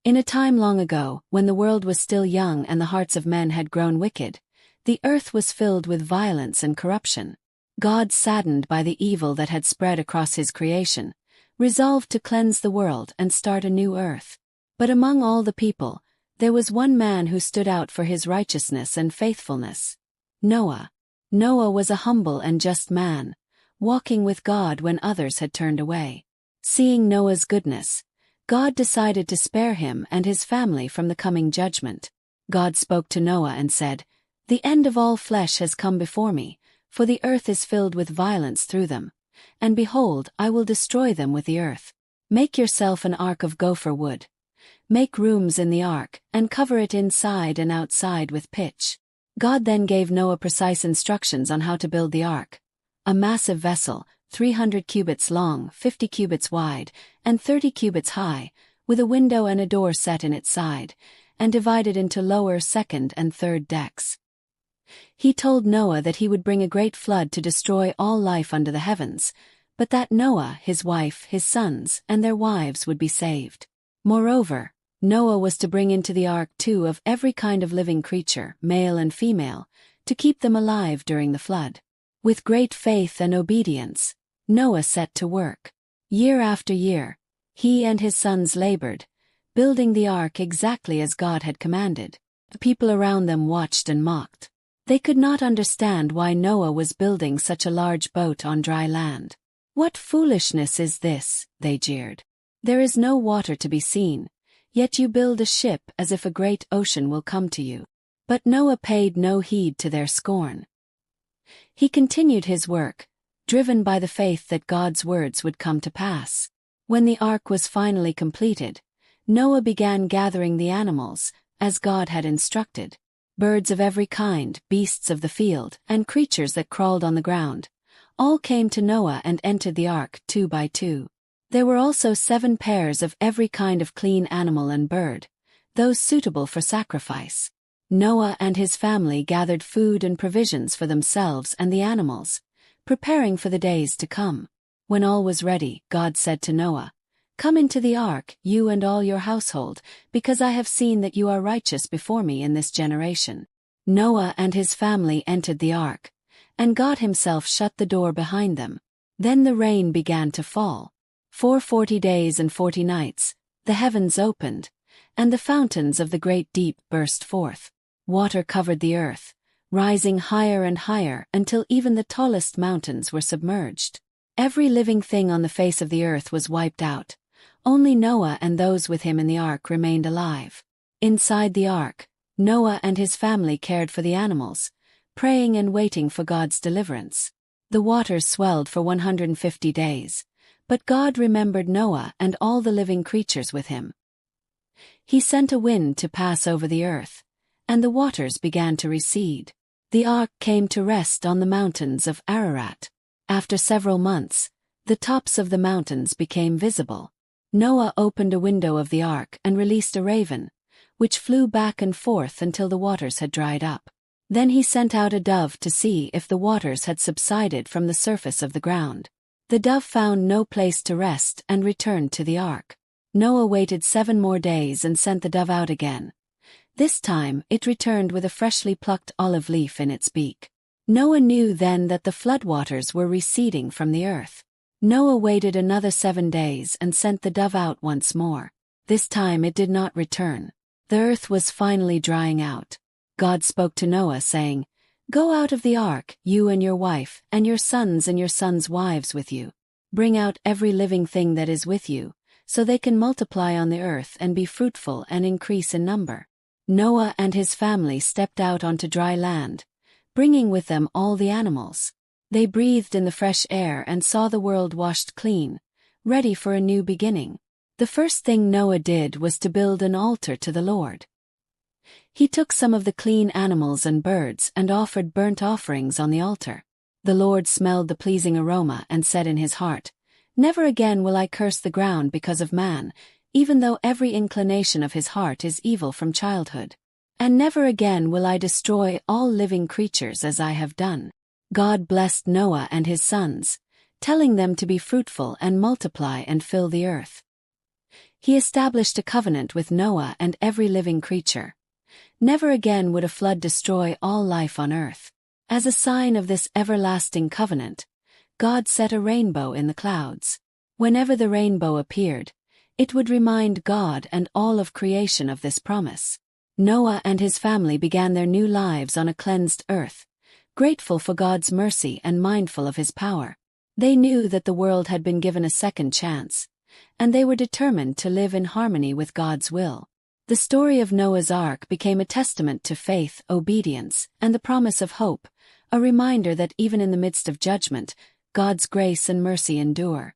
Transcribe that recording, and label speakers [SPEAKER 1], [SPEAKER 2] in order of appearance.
[SPEAKER 1] In a time long ago, when the world was still young and the hearts of men had grown wicked, the earth was filled with violence and corruption. God, saddened by the evil that had spread across his creation, resolved to cleanse the world and start a new earth. But among all the people, there was one man who stood out for his righteousness and faithfulness: Noah. Noah was a humble and just man, walking with God when others had turned away. Seeing Noah's goodness, God decided to spare him and his family from the coming judgment. God spoke to Noah and said, "The end of all flesh has come before me, for the earth is filled with violence through them. And behold, I will destroy them with the earth. Make yourself an ark of gopher wood. Make rooms in the ark, and cover it inside and outside with pitch." God then gave Noah precise instructions on how to build the ark: a massive vessel, 300 cubits long, 50 cubits wide, and 30 cubits high, with a window and a door set in its side, and divided into lower, second, and third decks. He told Noah that he would bring a great flood to destroy all life under the heavens, but that Noah, his wife, his sons, and their wives would be saved. Moreover, Noah was to bring into the ark 2 of every kind of living creature, male and female, to keep them alive during the flood. With great faith and obedience, Noah set to work. Year after year, he and his sons labored, building the ark exactly as God had commanded. The people around them watched and mocked. They could not understand why Noah was building such a large boat on dry land. "What foolishness is this?" they jeered. "There is no water to be seen, yet you build a ship as if a great ocean will come to you." But Noah paid no heed to their scorn. He continued his work, driven by the faith that God's words would come to pass. When the ark was finally completed, Noah began gathering the animals, as God had instructed: birds of every kind, beasts of the field, and creatures that crawled on the ground. All came to Noah and entered the ark 2 by 2. There were also 7 pairs of every kind of clean animal and bird, those suitable for sacrifice. Noah and his family gathered food and provisions for themselves and the animals, preparing for the days to come. When all was ready, God said to Noah, "Come into the ark, you and all your household, because I have seen that you are righteous before me in this generation." Noah and his family entered the ark, and God himself shut the door behind them. Then the rain began to fall. For 40 days and 40 nights, the heavens opened, and the fountains of the great deep burst forth. Water covered the earth, rising higher and higher until even the tallest mountains were submerged. Every living thing on the face of the earth was wiped out. Only Noah and those with him in the ark remained alive. Inside the ark, Noah and his family cared for the animals, praying and waiting for God's deliverance. The waters swelled for 150 days, but God remembered Noah and all the living creatures with him. He sent a wind to pass over the earth, and the waters began to recede. The ark came to rest on the mountains of Ararat. After several months, the tops of the mountains became visible. Noah opened a window of the ark and released a raven, which flew back and forth until the waters had dried up. Then he sent out a dove to see if the waters had subsided from the surface of the ground. The dove found no place to rest and returned to the ark. Noah waited 7 more days and sent the dove out again. This time it returned with a freshly plucked olive leaf in its beak. Noah knew then that the floodwaters were receding from the earth. Noah waited another 7 days and sent the dove out once more. This time it did not return. The earth was finally drying out. God spoke to Noah, saying, "Go out of the ark, you and your wife, and your sons' wives with you. Bring out every living thing that is with you, so they can multiply on the earth and be fruitful and increase in number." Noah and his family stepped out onto dry land, bringing with them all the animals. They breathed in the fresh air and saw the world washed clean, ready for a new beginning. The first thing Noah did was to build an altar to the Lord. He took some of the clean animals and birds and offered burnt offerings on the altar. The Lord smelled the pleasing aroma and said in his heart, "Never again will I curse the ground because of man, even though every inclination of his heart is evil from childhood. And never again will I destroy all living creatures as I have done." God blessed Noah and his sons, telling them to be fruitful and multiply and fill the earth. He established a covenant with Noah and every living creature. Never again would a flood destroy all life on earth. As a sign of this everlasting covenant, God set a rainbow in the clouds. Whenever the rainbow appeared, it would remind God and all of creation of this promise. Noah and his family began their new lives on a cleansed earth, grateful for God's mercy and mindful of his power. They knew that the world had been given a second chance, and they were determined to live in harmony with God's will. The story of Noah's Ark became a testament to faith, obedience, and the promise of hope, a reminder that even in the midst of judgment, God's grace and mercy endure.